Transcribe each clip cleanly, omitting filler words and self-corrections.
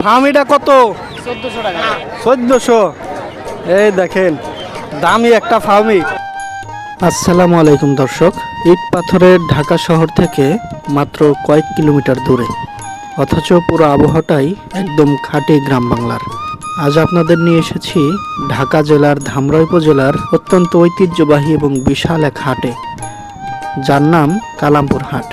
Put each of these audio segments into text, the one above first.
ফার্মিটা কত? 1400 টাকা। 1400। এই দেখেন দামি একটা ফার্মি। আসসালামু আলাইকুম দর্শক, ইট পাথরের ঢাকা শহর থেকে মাত্র কয়েক কিলোমিটার দূরে, অথচ পুরো আবহাওয়াটাই একদম খাঁটি গ্রাম বাংলার। আজ আপনাদের নিয়ে এসেছি ঢাকা জেলার ধামরা উপজেলার অত্যন্ত ঐতিহ্যবাহী এবং বিশাল এক হাটে, যার নাম কালামপুর হাট।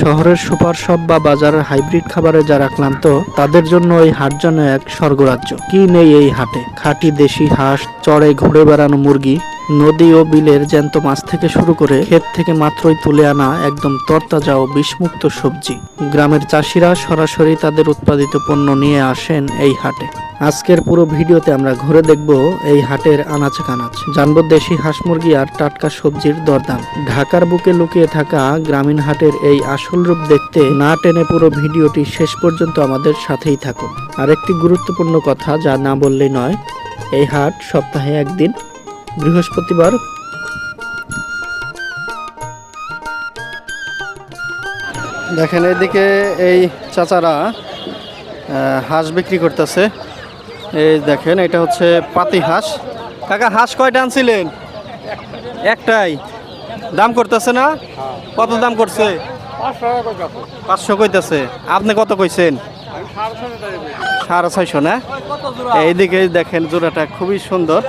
শহরের সুপার শপ বা বাজারের হাইব্রিড খাবারে যারা ক্লান্ত, তাদের জন্য এই হাট যেন এক স্বর্গরাজ্য। কি নেই এই হাটে? খাঁটি দেশি হাঁস, চড়ে ঘুরে বেড়ানো মুরগি, নদী ও বিলের জ্যান্ত মাছ থেকে শুরু করে ক্ষেত থেকে মাত্রই তুলে আনা একদম তরতাজা ও বিষমুক্ত সবজি। গ্রামের চাষিরা সরাসরি তাদের উৎপাদিত পণ্য নিয়ে আসেন এই হাটে। আজকের পুরো ভিডিওতে আমরা ঘুরে দেখব এই হাটের আনাচে কানাচ, জানবো দেশি হাঁস মুরগি আর টাটকা সবজির দরদাম। ঢাকার বুকে লুকিয়ে থাকা গ্রামীণ হাটের এই আসল রূপ দেখতে না টেনে পুরো ভিডিওটি শেষ পর্যন্ত আমাদের সাথেই থাকুন। আর একটি গুরুত্বপূর্ণ কথা যা না বললেই নয়, এই হাট সপ্তাহে একদিন, বৃহস্পতিবার। দেখেন এদিকে এই চাচারা হাঁস বিক্রি করতেছে। এই দেখেন এটা হচ্ছে পাতি হাঁস। কাকা হাঁস কয়টা আনছিলেন? একটাই। দাম করতেছে না? কত দাম করছে? 500 কইতেছে। আপনি কত কইছেন? 650 না? এইদিকে দেখেন জোড়াটা খুবই সুন্দর।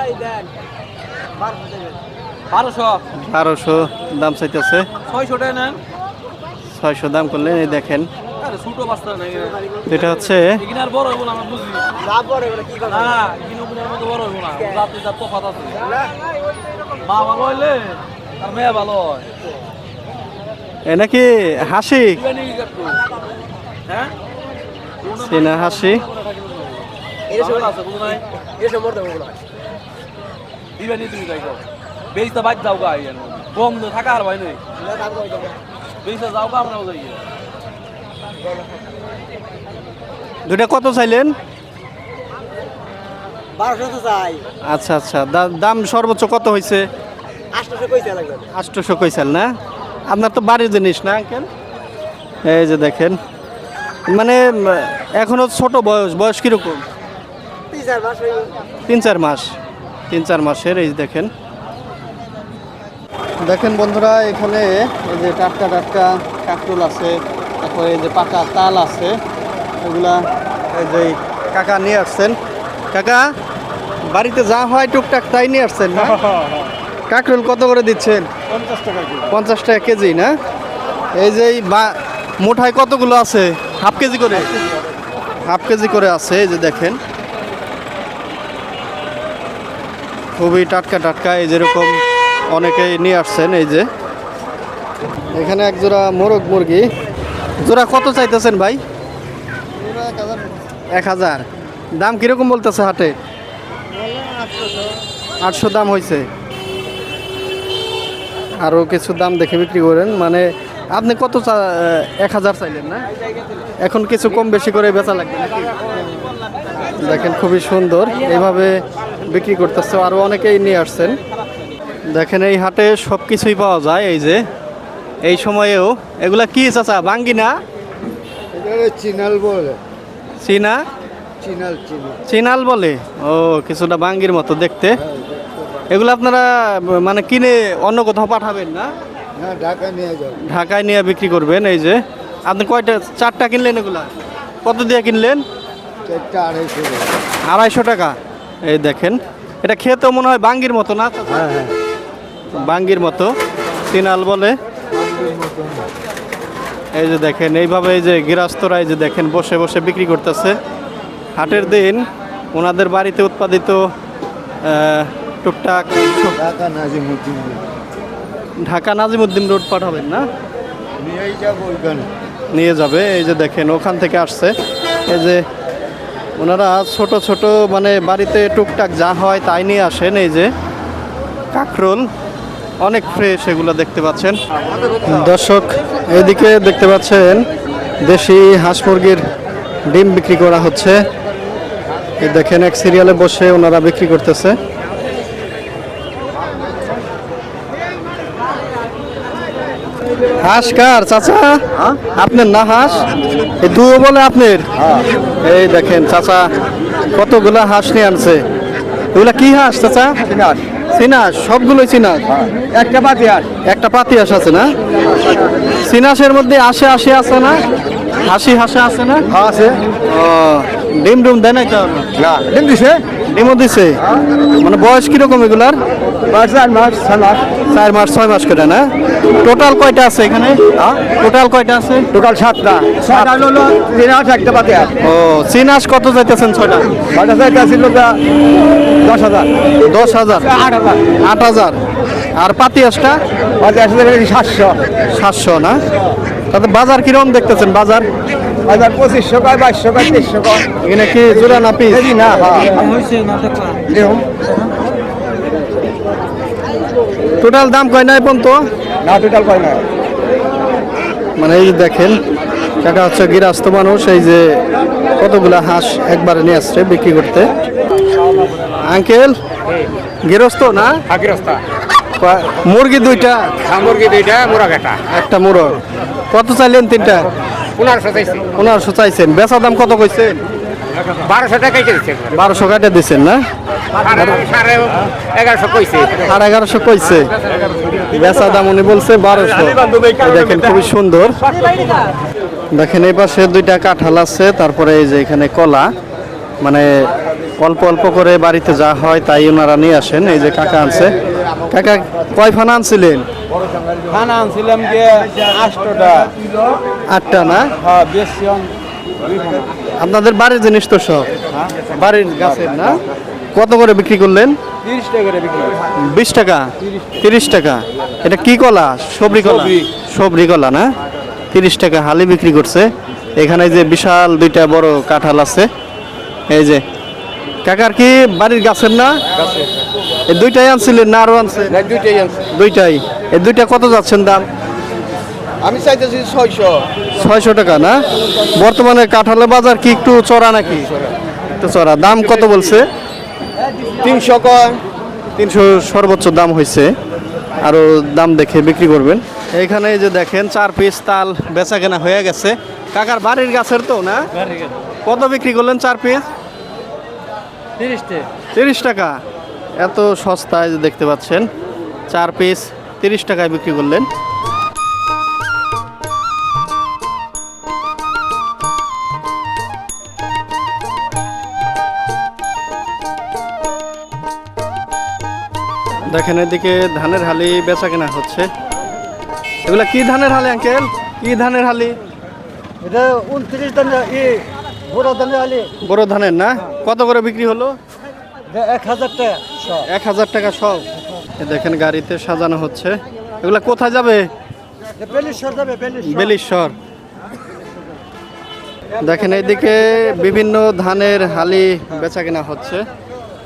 1200 দাম চাইতেছে। 600 দাম করলেন। এই দেখেন এটা হচ্ছে নাকি হাসি, চীনা হাসি। দুটা কত চাইলেন? 1200 চাই। আচ্ছা আচ্ছা, দাম সর্বোচ্চ কত হয়েছে? 800 কইসাল না? আপনার তো বাড়ির জিনিস না আঙ্কেল? এই যে দেখেন, মানে এখনো ছোট বয়স কিরকম? 3-4 মাস। 3-4 মাসের। এই দেখেন দেখেন বন্ধুরা, এখানে এই যে টাটকা টাটকা কাঁকরোল আছে, তারপরে এই যে পাকা তাল আছে, এগুলা এই যে কাকা নিয়ে আসছেন। কাকা বাড়িতে যা হয় টুকটাক তাই নিয়ে আসছেন না? কাঁকরোল কত করে দিচ্ছেন? 50 টাকা কেজি না? এই যে মোটায় কতগুলো আছে? হাফ কেজি করে? হাফ কেজি করে আছে। এই যে দেখেন খুবই টাটকা টাটকা, এই যেরকম অনেকেই নিয়ে আসছেন। এই যে এখানে এক জোড়া মোরগ মুরগি। জোড়া কত চাইতেছেন ভাই? 1000। দাম কিরকম বলতেছে হাটে? 800 দাম হয়েছে। আরও কিছু দাম দেখে বিক্রি করেন। মানে আপনি কত 1000 চাইলেন না? এখন কিছু কম বেশি করে বেচা লাগবে নাকি? দেখেন খুবই সুন্দর এইভাবে বিক্রি করতেছে। আরও অনেকেই নিয়ে আসছেন। দেখেন এই হাটে সব কিছুই পাওয়া যায়। এই যে এই সময়েও এগুলা কি চাচা? বাঙ্গি না? চিনাল বলে। চীনা? চিনাল বলে। ও, কিছুটা বাঙ্গির মতো দেখতে। এগুলো আপনারা মানে কিনে অন্য কোথাও পাঠাবেন না? ঢাকায় নিয়ে বিক্রি করবেন। এই যে আপনি কয়টা? 4টা কিনলেন। এগুলা কত দিয়ে কিনলেন? 250 টাকা। এই দেখেন এটা খেতেও মনে হয় বাঙ্গির মতো না? বাঙ্গির মতো, চিনাল বলে। এই যে দেখেন এইভাবে এই যে গৃহস্থরা এই যে দেখেন বসে বসে বিক্রি করতেছে। হাটের দিন ওনাদের বাড়িতে উৎপাদিত টুকটাক। ঢাকা নাজিমুদ্দিন রোড পাঠাবেন না? নিয়ে যাবে। এই যে দেখেন ওখান থেকে আসছে। এই যে ওনারা ছোট ছোট মানে বাড়িতে টুকটাক যা হয় তাই নিয়ে আসেন। এই যে কাঁকরোল অনেক ফ্রেশ, এগুলো দেখতে পাচ্ছেন দর্শক। এদিকে দেখতে পাচ্ছেন দেশি হাঁস মুরগির ডিম বিক্রি করা হচ্ছে। এই দেখেন এক সিরিয়ালে বসে ওনারা বিক্রি করতেছে। হাঁস কার চাচা? আপনার না হাঁস? এই দুও বলে আপনার? এই দেখেন চাচা কতগুলা হাঁস নিয়ে আনছে। এগুলা কি হাঁস চাচা? সিনাস, সবগুলোই সিনাস। একটা পাতি আর একটা পাতি হাঁস আছে না? সিনাসের মধ্যে আশে আশে আছে না? হাসি হাসে আছে না? আছে ও, ডিম ডুম দেয় নাই তো? না ডিম দিছে ডিমও দিছে। মানে বয়স কিরকম এগুলার? 4 মাস 6 মাস 4 মাস 6 মাস করে না? টোটাল কয়টা আছে এখানে? টোটাল কয়টা আছে? টোটাল 7টা 6টা হলো সিনাস একটা পাতি আর ও, সিনাস কত যাইতেছেন? 6টা। ছয়টা চাইটা ছিল 10,000 10,000 8,000 8,000। আর পাতি হাঁসটা? পাতি আসলে 700 700 না? তাতে বাজার কিরকম দেখতেছেন? বাজার 2500 কয় 2200 কয় 2300 কয় এখানে কি জোড়া না পিস? এই না এরকম টোটাল দাম কয় নাই পর্যন্ত? না টোটাল কয় না মানে এই দেখেন কাকা হচ্ছে গৃহস্থ মানুষ, এই যে কতগুলা হাঁস একবারে নিয়ে আসছে বিক্রি করতে। আঙ্কেল গৃহস্থ না? আগিরস্তা মুরগি দুইটা, মুরগি দুইটা মুরগ একটা মুরগ। কত চাইলেন? তিনটা 1500 চাইছি 1500 চাইছেন। বেচা দাম কত কইছেন? 1200 টাকা কেজি 1200 কাটে দিচ্ছেন না? 1150 কইছে 1150 কইছে। বেচা দাম উনি বলছে 1200। দেখেন খুবই সুন্দর। দেখেন এই পাশে দুইটা কাঁঠাল আছে, তারপরে এই যে এখানে কলা, মানে অল্প অল্প করে বাড়িতে যা হয় তাই ওনারা নিয়ে আসেন। এই যে কাকা আনছে। কাকা কয় ফানা আনছিলেন? খানা আনছিলাম যে 8টা 8টা না? হ্যাঁ বেশি আপনাদের বাড়ির জিনিস তো সব বাড়ির গাছের না? কত করে বিক্রি করলেন? 30 টাকা করে বিক্রি 20 টাকা 30 টাকা। এটা কি কলা? সবরি কলা? সবরি। সবরি কলা না? 30 টাকা হালি বিক্রি করছে। এখানে যে বিশাল দুইটা বড় কাঁঠাল আছে। এই যে কাকার কি বাড়ির গাছের না? এই দুইটাই আনছিলেন না আরো আনছে? দুইটাই আনছি দুইটাই। এই দুইটা কত যাচ্ছেন দাম? আমি চাইতেছি 600 600 টাকা না? বর্তমানে কাঁঠালের বাজার কি একটু চড়া নাকি? একটু চড়া। দাম কত বলছে? 300 কয় 300 সর্বোচ্চ দাম হয়েছে। আরো দাম দেখে বিক্রি করবেন। এইখানে এই যে দেখেন 4 পিস তাল বেচা কেনা হয়ে গেছে। কাকার বাড়ির গাছের তো না? কত বিক্রি করলেন 4 পিস? 30 টাকা। এত সস্তায় যে দেখতে পাচ্ছেন 4 পিস 30 টাকায় বিক্রি করলেন। দেখেন এদিকে ধানের হালি বেচা কেনা হচ্ছে। এগুলা কি ধানের হালি আঙ্কেল? কি ধানের হালি? এটা 29 দাম বড় দাম আলি বড় ধানের না? কত করে বিক্রি হলো? 1000 টাকা 1000 টাকা সব। এ দেখেন গাড়িতে সাজানো হচ্ছে। এগুলা কোথায় যাবে? বেলিশ্বর যাবে বেলিশ্বর। দেখেন এইদিকে বিভিন্ন ধানের হালি বেচা কেনা হচ্ছে।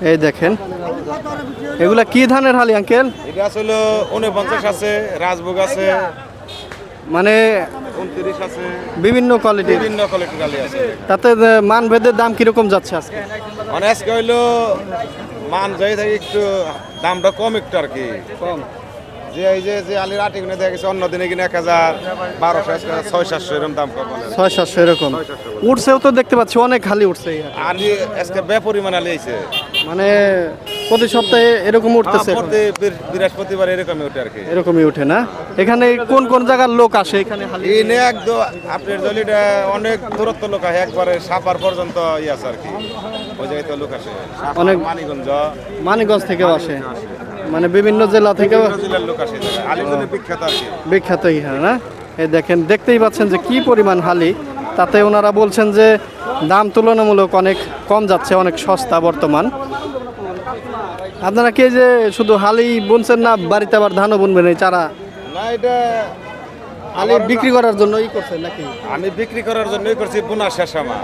এই দেখেন এগুলা কি ধানের হালি আঙ্কেল? এটা আসলে 49 আছে, রাজভোগ আছে, মানে 29 আছে, বিভিন্ন কোয়ালিটির। বিভিন্ন কোয়ালিটির আলি আছে। তাতে মান ভেদের দাম কিরকম যাচ্ছে আজকে? মানে আজকে হইলো মান যাই থাকে একটু দামটা কম একটু আর কি কম। যে এই যে আলির আটি কিনে দেখা গেছে অন্য দিনে কিনে 1000 1200 আজকে 600-700 এরকম দাম কম বলে 600-700 এরকম উঠছেও তো দেখতে পাচ্ছি, অনেক হালি উঠছে এই হাটে। আলি আজকে বেপরিমাণ আলি আইছে মানে প্রতি সপ্তাহে এরকম উঠতেছে এখন? প্রতি বৃহস্পতিবার এরকমই ওঠে আর কি। এরকমই উঠে না? এখানে কোন কোন জায়গার লোক আসে এখানে হালি? এই নে একদম আপনার জলিটা অনেক দূরত্ব লোক আসে, একবারে সাপার পর্যন্ত ইয়ে আছে আর কি, ওই জায়গায় তো লোক আসে। সাপার, অনেক- মানিকগঞ্জ মানিকগঞ্জ থেকেও আসে, মানে বিভিন্ন জেলা থেকেও বিভিন্ন জেলার লোক আসে। আলির জন্য বিখ্যাত আর কি। বিখ্যাত এখানে না? এই দেখেন দেখতেই পাচ্ছেন যে কি পরিমাণ হালি। তাতে ওনারা বলছেন যে দাম তুলনামূলক অনেক কম যাচ্ছে, অনেক সস্তা বর্তমান। আপনারা কি এই যে শুধু হালি বুনছেন না বাড়িতে আবার ধানও বুনবেন এই চারা? না এটা হালি বিক্রি করার জন্য ই করছেন নাকি? আমি বিক্রি করার জন্যই করছি। বোনা শেষ আমার,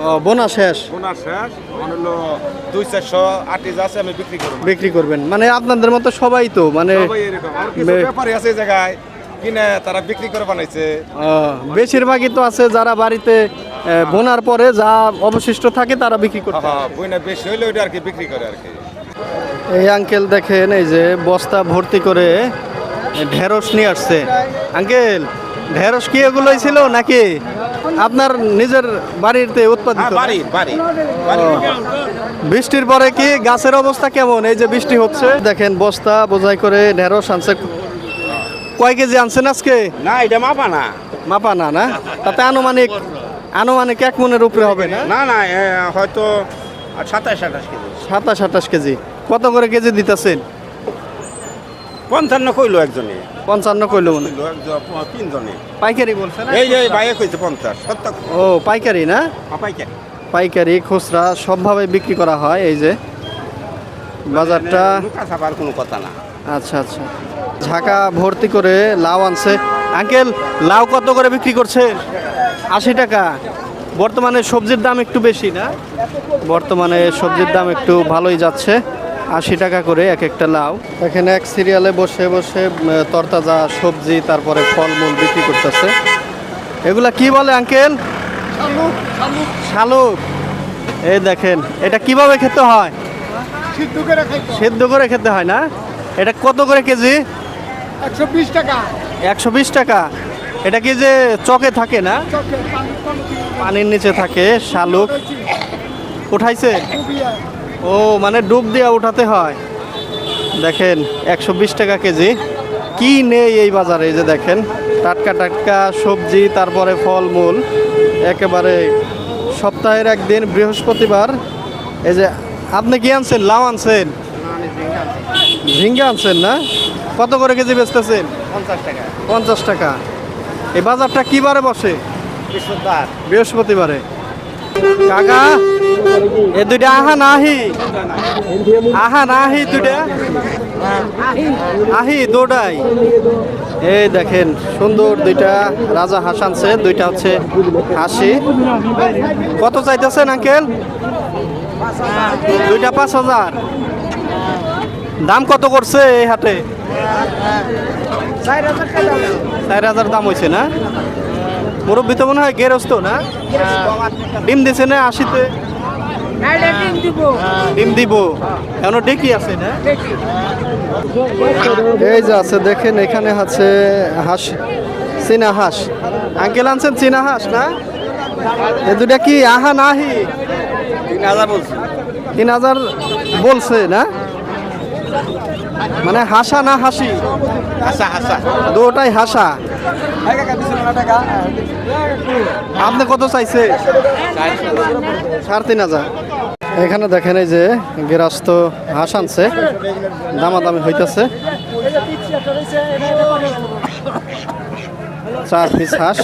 ও, বোনা শেষ। বোনা শেষ। আমার হলো 200-400 আটি আছে, আমি বিক্রি করব। বিক্রি করবেন মানে আপনাদের মতো সবাই তো মানে সবাই এরকম। আর কিছু ব্যাপারী আছে এই জায়গায় কিনে তারা বিক্রি করে বানাইছে। বেশিরভাগই তো আছে যারা বাড়িতে বোনার পরে যা অবশিষ্ট থাকে তারা বিক্রি করতে। হ্যাঁ, বইনা বেশি হইলে ওইটা আর কি বিক্রি করে আর কি। এই আঙ্কেল দেখেন এই যে বস্তা ভর্তি করে ঢেঁড়স নিয়ে আসছে। আঙ্কেল ঢেঁড়স কি এগুলোই ছিল নাকি আপনার নিজের বাড়িতে উৎপাদিত? বাড়ি বাড়ি বৃষ্টির পরে কি গাছের অবস্থা কেমন? এই যে বৃষ্টি হচ্ছে দেখেন, বস্তা বোঝাই করে ঢেঁড়স আনছে। কয় কেজি আনছেন আজকে? না এটা মাপা না। মাপা না না, তাতে আনুমানিক আনুমানিক 1 মনের উপরে হবে না? না না হয়তো 27-28 কেজি। 27-28 কেজি। কত করে কেজি দিতেছেন? 55 কইলো একজনে। 55 কইলো মনে। তিনজনে। পাইকারি বলছেন? এই যে বাইরে কইছে 50 70। ও পাইকারি না? পাইকারি। পাইকারি খুচরা সবভাবে বিক্রি করা হয়। এই যে বাজারটা। লুকা ছাপার কোনো কথা না। আচ্ছা আচ্ছা, ঝাঁকা ভর্তি করে লাউ আনছে। আঙ্কেল, লাউ কত করে বিক্রি করছে? 80 টাকা। বর্তমানে সবজির দাম একটু বেশি না? বর্তমানে সবজির দাম একটু ভালোই যাচ্ছে, 80 টাকা করে এক একটা লাউ। এখানে এক সিরিয়ালে বসে বসে তরতাজা সবজি তারপরে ফলমূল বিক্রি করতেছে। এগুলা কি বলে আঙ্কেল? শালুক। এই দেখেন, এটা কিভাবে খেতে হয়? সিদ্ধ করে খেতে হয় না? এটা কত করে কেজি? 120 টাকা। 120 টাকা। এটা কি যে চকে থাকে না, পানির নিচে থাকে? শালুক উঠাইছে? ও মানে ডুব দিয়ে উঠাতে হয়। দেখেন 120 টাকা কেজি। কি নেই এই বাজারে? এই যে দেখেন, টাটকা টাটকা সবজি তারপরে ফলমূল একেবারে। সপ্তাহের একদিন বৃহস্পতিবার। এই যে আপনি কি আনছেন? লাউ আনছেন? ঝিঙ্গা আনছেন না? কত করে কেজি বেচতেছেন? 50 টাকা। 50 টাকা। এই বাজারটা কি বারে বসে? বৃহস্পতিবারে। কাকা, এ দুইটা আহা নাহি, আহা নাহি দুইটা আহি দৌড়াই। এই দেখেন সুন্দর দুইটা রাজা হাঁস আনছে, দুইটা হচ্ছে হাসি। কত চাইতেছেন আঙ্কেল? দুইটা 5000। দাম কত করছে এই হাটে? 4000 দাম হয়েছে না? মুরব্বী তো মনে হয় গেরস্ত না? ডিম দিছে না 80-তে? ডিম দিব এখনো ডেকি আছে না? এই যে আছে দেখেন, এখানে আছে হাঁস, চীনা হাঁস। আঙ্কেল আনছেন চীনা হাঁস না? এ দুটা কি আহা নাহি? 3000 বলছি। 3000 বলছে না? মানে হাসা না হাসি? হাসা হাসা। দুটাই হাসা। আপনি কত চাইছে? 3500। এখানে দেখেন এই যে গেরাস্ত হাঁস আনছে, দামাদামি হইতেছে। 4 পিস হাঁস।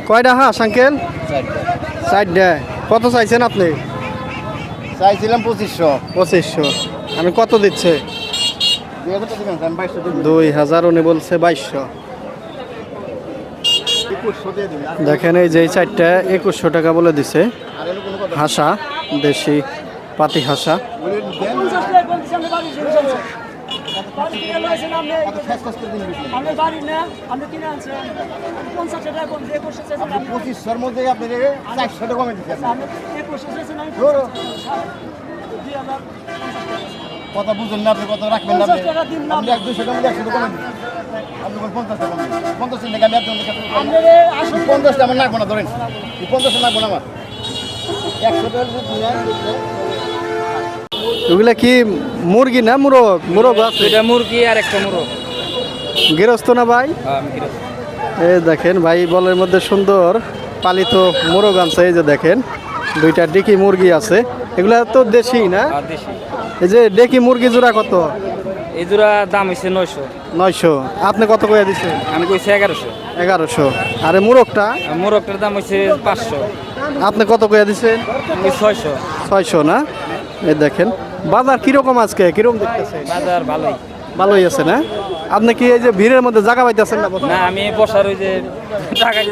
কয়টা হাঁস আঙ্কেল? 4টা। কত চাইছেন আপনি? চাইছিলাম 2500। আমি কত দিচ্ছে? 2000। উনি বলছে 2200। দেখেন এই যে 4টা 2100 টাকা বলে দিছে। হাসা, দেশি পাতি হাসা। কথা বুঝুন না, আপনি কত রাখবেন না? আপনি 200 টাকা 100 টাকা কমে আপনি 50 টাকা 50 টাকা আমি একদম 50 টাকা আমার লাগবে না, ধরেন 50 টাকা লাগবে না আমার 100 টাকা। ওগুলা কি মুরগি না মুরগ? মুরগ আছে। এটা মুরগি আর একটা মুরগ। গৃহস্থ না ভাই? এই দেখেন ভাই বলের মধ্যে সুন্দর পালিত মুরগ আনছে। এই যে দেখেন দুইটা ডেকি মুরগি আছে। এগুলা তো দেশি না? দেশি। এই যে ডেকি মুরগি জোড়া কত? এই জোড়া দাম হচ্ছে 900। 900। আপনি কত করে দিচ্ছেন? আমি কইছি 1100। 1100। আরে মুরগটা? মুরগটার দাম হচ্ছে 500। আপনি কত করে দিচ্ছেন? আমি 600। 600 না? এই দেখেন বাজার কিরকম আজকে, কিরকম দেখতেছেন? বাজার ভালোই। ভালোই আছে না? আপনি কি এই যে ভিড়ের মধ্যে জায়গা পাইতেছেন না? না, আমি বসার ওই যে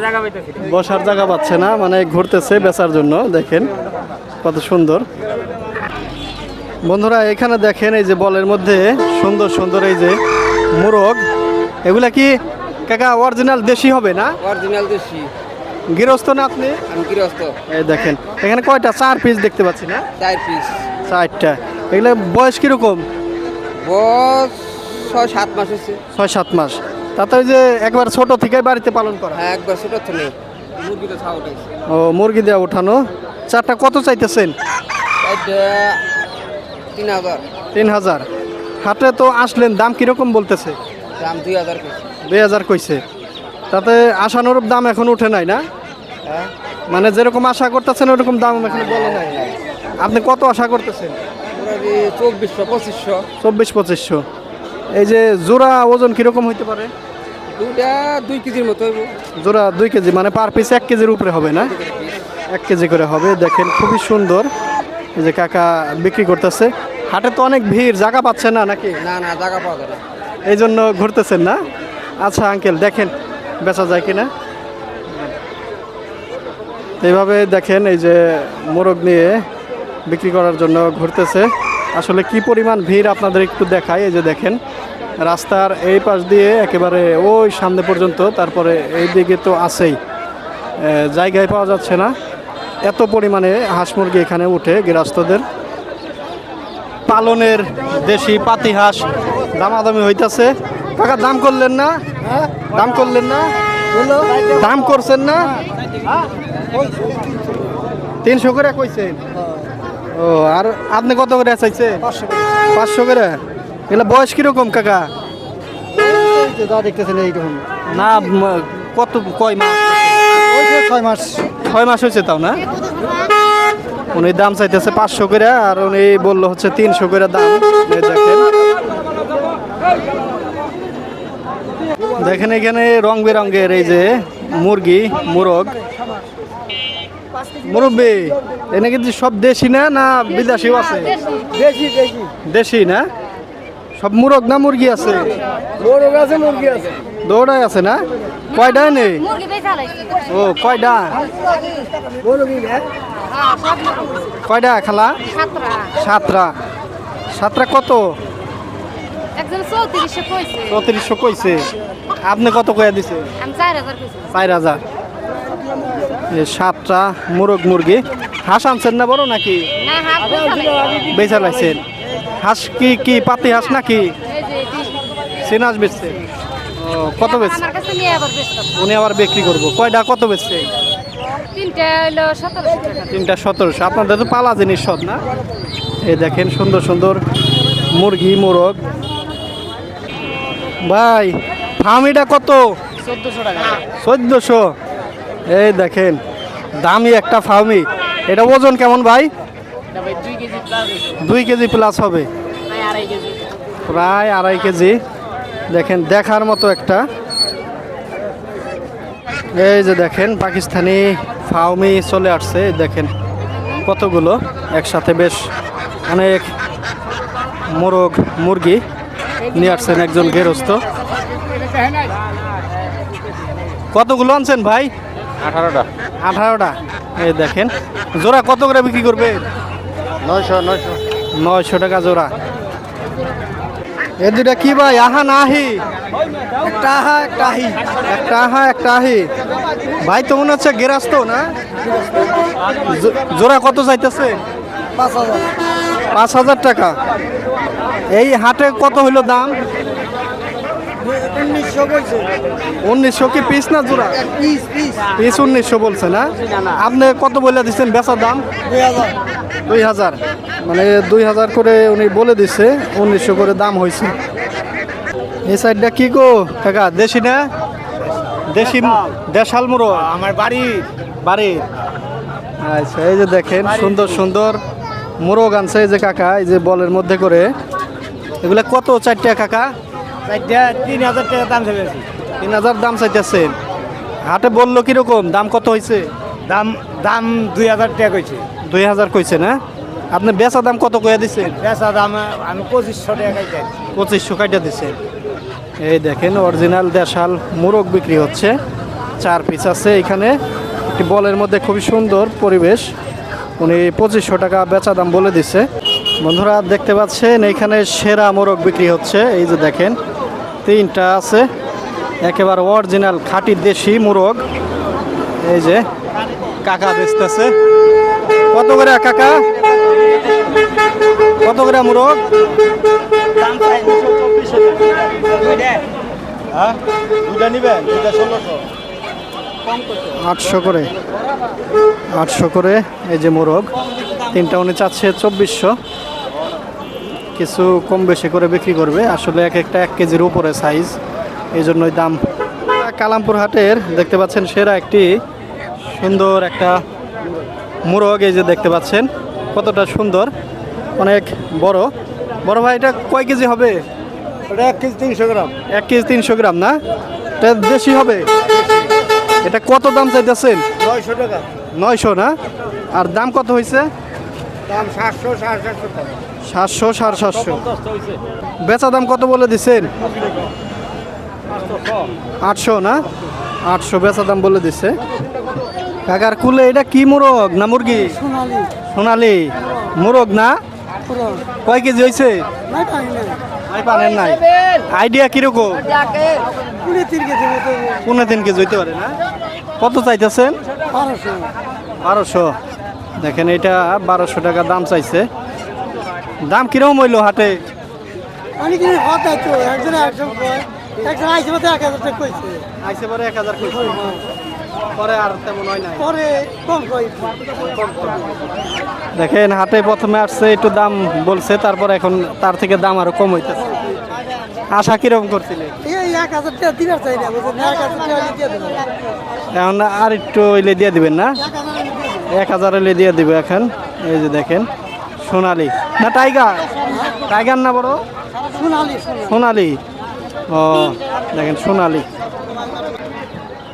জায়গা পাইতেছি। বসার জায়গা পাচ্ছে না, মানে ঘুরতেছে বেচার জন্য। দেখেন কত সুন্দর। বন্ধুরা এখানে দেখেন এই যে বলের মধ্যে সুন্দর সুন্দর এই যে মোরগ, এগুলা কি কাকা অরিজিনাল দেশি হবে না? অরিজিনাল দেশি। গৃহস্থ না আপনি? আমি গৃহস্থ। এই দেখেন এখানে কয়টা 4 পিস দেখতে পাচ্ছি না? 4 পিস। 4টা। এগুলা বয়স কিরকম? বয়স 6-7 মাস হচ্ছে। 6-7 মাস। তাতে ওই যে একবার ছোট থেকে বাড়িতে পালন করা? হ্যাঁ, একবার ছোট তো নেই। মুরগিটা ছাও উঠাইছে। ও মুরগি দেওয়া উঠানো। 4টা কত চাইতেছেন? এটা 3000। 3000। হাটে তো আসলেন, দাম কিরকম বলতেছে? দাম 2000 কইছে। 2000 কইছে। তাতে আশানুরূপ দাম এখন উঠে নাই না? হ্যাঁ। মানে যেরকম আশা করতেছেন ওরকম দাম এখন বলে নাই। আপনি কত আশা করতেছেন? পুরো 2400-2500। 24-2500। এই যে জোড়া ওজন কিরকম হইতে পারে? দুইটা 2 কেজির মতো হইব। জোড়া 2 কেজি, মানে পার পিস 1 কেজির উপরে হবে না? 1 কেজি করে হবে। দেখেন খুবই সুন্দর। এই যে কাকা বিক্রি করতেছে। হাটে তো অনেক ভিড়, জায়গা পাচ্ছে না নাকি? না না, জায়গা পাওয়া যায় না। এই জন্য ঘুরতেছেন না? আচ্ছা আঙ্কেল, দেখেন বেচা যায় কিনা। এইভাবে দেখেন এই যে মোরগ নিয়ে বিক্রি করার জন্য ঘুরতেছে। আসলে কি পরিমাণ ভিড় আপনাদের একটু দেখায়। এই যে দেখেন রাস্তার এই পাশ দিয়ে একেবারে ওই সামনে পর্যন্ত, তারপরে এই দিকে তো আছেই, জায়গায় পাওয়া যাচ্ছে না, এত পরিমাণে হাঁস মুরগি এখানে উঠে গৃহস্থদের। পালনের দেশি পাতি হাঁস দামাদামি হইতাছে। কাকা দাম করলেন না? দাম করলেন না? দাম করছেন না? 300 করে কইছেন? ও, আর আপনি কত করে চাইছেন? 500 করে। এগুলা বয়স কিরকম কাকা? দেখতেছেন এইরকম না কত, কয় মাস? 6 মাস। 6 মাস হয়েছে তাও না? উনি দাম চাইতেছে 500 করে, আর উনি বললো হচ্ছে 300 করে দাম। এই দেখেন এখানে রং বেরঙের এই যে মুরগি, মোরগ। মুরব্বী, এনে কিন্তু সব দেশি না না বিদেশিও আছে? দেশি দেশি দেশি না? সব মুরগ না মুরগি আছে? মোরগ আছে, মুরগি আছে। দৌড়াই আছে না? কয়টায় নেই? মুরগি বেচা লাগছে। ও কয়টা? মুরগি না? কয়টা খালা? 7টা। 7টা কত? একজন 3400 কইছে। 3400 কইছে। আপনি কত কইয়া দিছে? আমি 4000 কইছি। 4000। এই 7টা মুরগ মুরগি। হাঁস আনছেন না বড় নাকি? না, হাফ বেচা লাগছে। বেচা লাইছেন? হাঁস কি পাতি হাঁস নাকি? এই যে সিন হাঁস বেচছে? ও কত বেচছে? আমার কাছে নিয়ে আবার বেচতাম। উনি আবার বিক্রি করবো। কয়টা কত বেচছে? তিনটা হলো 1700 টাকা। 3টা 1700। আপনাদের তো পালা জিনিস সব না? এই দেখেন সুন্দর সুন্দর মুরগি মোরগ। ভাই ফার্মিটা কত? 1400 টাকা। 1400। এই দেখেন দামি একটা ফার্মি। এটা ওজন কেমন ভাই? এটা ভাই 2 কেজি প্লাস। 2 কেজি প্লাস হবে, প্রায় 2.5 কেজি। প্রায় 2.5 কেজি। দেখেন দেখার মতো একটা। এই যে দেখেন পাকিস্তানি ফার্মি চলে আসছে। এই দেখেন কতগুলো একসাথে, বেশ অনেক মোরগ মুরগি নিয়ে আসছেন একজন গৃহস্থ। কতগুলো আনছেন ভাই? 18টা। 18টা। এই দেখেন জোড়া কত করে বিক্রি করবে? 900 টাকা জোড়া। এ দুটা কি ভাই? আহা না আহি? একটা আহা, একটা আহি। একটা আহা একটা আহি। ভাই তো মনে হচ্ছে গেরাস্ত না? জোড়া কত চাইতেছে? 5000। 5000 টাকা। এই হাটে কত হইলো দাম? 1900 বলছে। 1900 কি পিস না জোড়া? পিস পিস পিস 1900 বলছে না? আপনি কত বলে দিচ্ছেন বেচার দাম? 2000। 2000। মানে 2000 করে উনি বলে দিচ্ছে, 1900 করে দাম হয়েছে। এই সাইডটা কি গো কাকা? দেশি না? দেশি দেশাল মুরগ আমার বাড়ি। বাড়ি। আচ্ছা এই যে দেখেন সুন্দর সুন্দর মোরগ আনছে এই যে কাকা, এই যে বলের মধ্যে করে। এগুলা কত? 4টা কাকা? 3000 টাকা দাম চলেছে। 3000 দাম চাইতেছেন। হাটে বললো কিরকম দাম? কত হয়েছে দাম? দাম 2000 টাকা কইছে। 2000 কইছে না? আপনি বেচা দাম কত কইয়া দিচ্ছেন? বেচা দাম আমি 2500 টাকা কইছি। 2500 কাইটা দিচ্ছেন। এই দেখেন অরিজিনাল দেশাল মোরগ বিক্রি হচ্ছে। 4 পিস আছে এখানে। একটি বলের মধ্যে খুবই সুন্দর পরিবেশ। উনি 2500 টাকা বেচা দাম বলে দিচ্ছে। বন্ধুরা দেখতে পাচ্ছেন এইখানে সেরা মোরগ বিক্রি হচ্ছে। এই যে দেখেন 3টা আছে একেবারে অরিজিনাল খাঁটি দেশি মোরগ। এই যে কাকা বেচতেছে। কত করে কাকা, কত করে মোরগ? হ্যাঁ দুইটা নিবেন, দুইটা 1600। 800 করে, 800 করে এই যে মোরগ। তিনটা উনি চাচ্ছে 2400। কিছু কম বেশি করে বিক্রি করবে, আসলে এক একটা 1 কেজির উপরে সাইজ, এই জন্যই দাম। কালামপুর হাটের দেখতে পাচ্ছেন সেরা একটি সুন্দর একটা মোরগ। এই যে দেখতে পাচ্ছেন কতটা সুন্দর, অনেক বড়। বড় ভাই এটা কয় কেজি হবে? ওটা 1 কেজি 300 গ্রাম। 1 কেজি 300 গ্রাম না? এটা বেশি হবে। এটা কত দাম চাইতেছেন? 900 টাকা। 900 না? আর দাম কত হয়েছে? দাম 700 750 টাকা। 700 750। বেচা দাম কত বলে দিচ্ছেন? 800 না? 800 বেচা দাম বলে দিচ্ছে। কাকার কুলে এটা কি মোরগ না মুরগি? সোনালি মোরগ না? কয় কেজি হয়েছে? নাই পানেন নাই। আইডিয়া কিরকম? 3.5 কেজি হইতে পারে না? কত চাইতেছেন? 1200। দেখেন এটা 1200 টাকা দাম চাইছে। দাম কিরকম হইলো হাটে? আইসে পরে 1000 কইছে। পরে আর তেমন হয় নাই। দেখেন হাটে প্রথমে আসছে একটু দাম বলছে, তারপর এখন তার থেকে দাম আরো কম হইতেছে। আশা কিরকম করছিলেন? এখন আর একটু হইলে দিয়ে দিবেন না? 1000 হইলে দিয়ে দিবে এখন। এই যে দেখেন সোনালি না টাইগার? টাইগার না বড়? সোনালি। ও দেখেন সোনালি।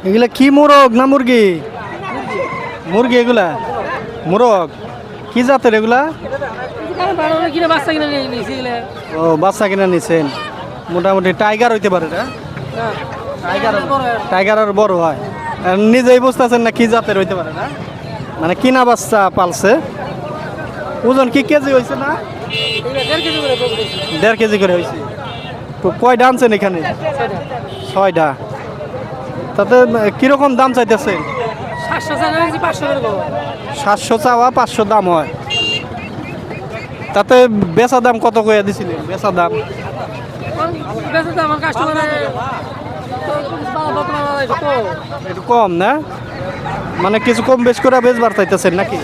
এগুলা কি মোরগ না মুরগি? মুরগি এগুলা মোরগ। কি জাতের এগুলা? ও বাচ্চা কিনা নিছেন। মোটামুটি টাইগার হইতে পারে না? টাইগার আর বড় হয়। আর নিজেই বুঝতেছেন না কি জাতের হইতে পারে না? মানে কিনা বাচ্চা পালছে। ওজন কি কেজি হয়েছে না? 1.5 কেজি করে হয়েছে। তো কয়টা আনছেন এখানে? 6টা। তাতে কিরকম দাম চাইতেছে? 700 চাওয়া 500 দাম হয়। তাতে বেচা দাম কত করে দিছিলেন? বেচা দাম একটু কম না? মানে কিছু কম বেশ করে বেচবার চাইতেছেন নাকি?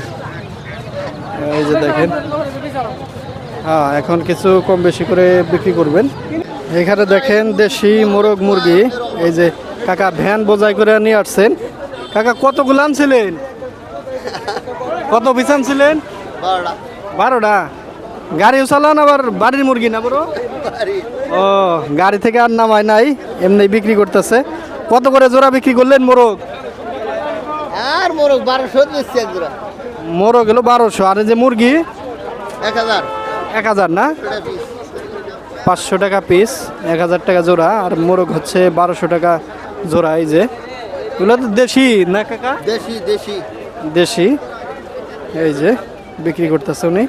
এই যে দেখেন, হ্যাঁ এখন কিছু কম বেশি করে বিক্রি করবেন। এখানে দেখেন দেশি মোরগ মুরগি। এই যে কাকা ভ্যান বোঝাই করে নিয়ে আসছেন। কাকা কতগুলো আনছিলেন? কত পিস আনছিলেন? 12টা। গাড়িও চালান আবার বাড়ির মুরগি না বড়? ও গাড়ি থেকে আর নামায় নাই, এমনি বিক্রি করতেছে। কত করে জোড়া বিক্রি করলেন মোরগ? আর মোরগ 1200 দিচ্ছি এক জোড়া। মোরগ হলো 1200। আর এই যে মুরগি 1000 1000 না? টাকা পিস। 500 টাকা পিস, 1000 টাকা জোড়া। আর মোরগ হচ্ছে 1200 টাকা জোড়া। এই যে এগুলো তো দেশি না কাকা? দেশি দেশি। দেশি। এই যে বিক্রি করতেছে উনি।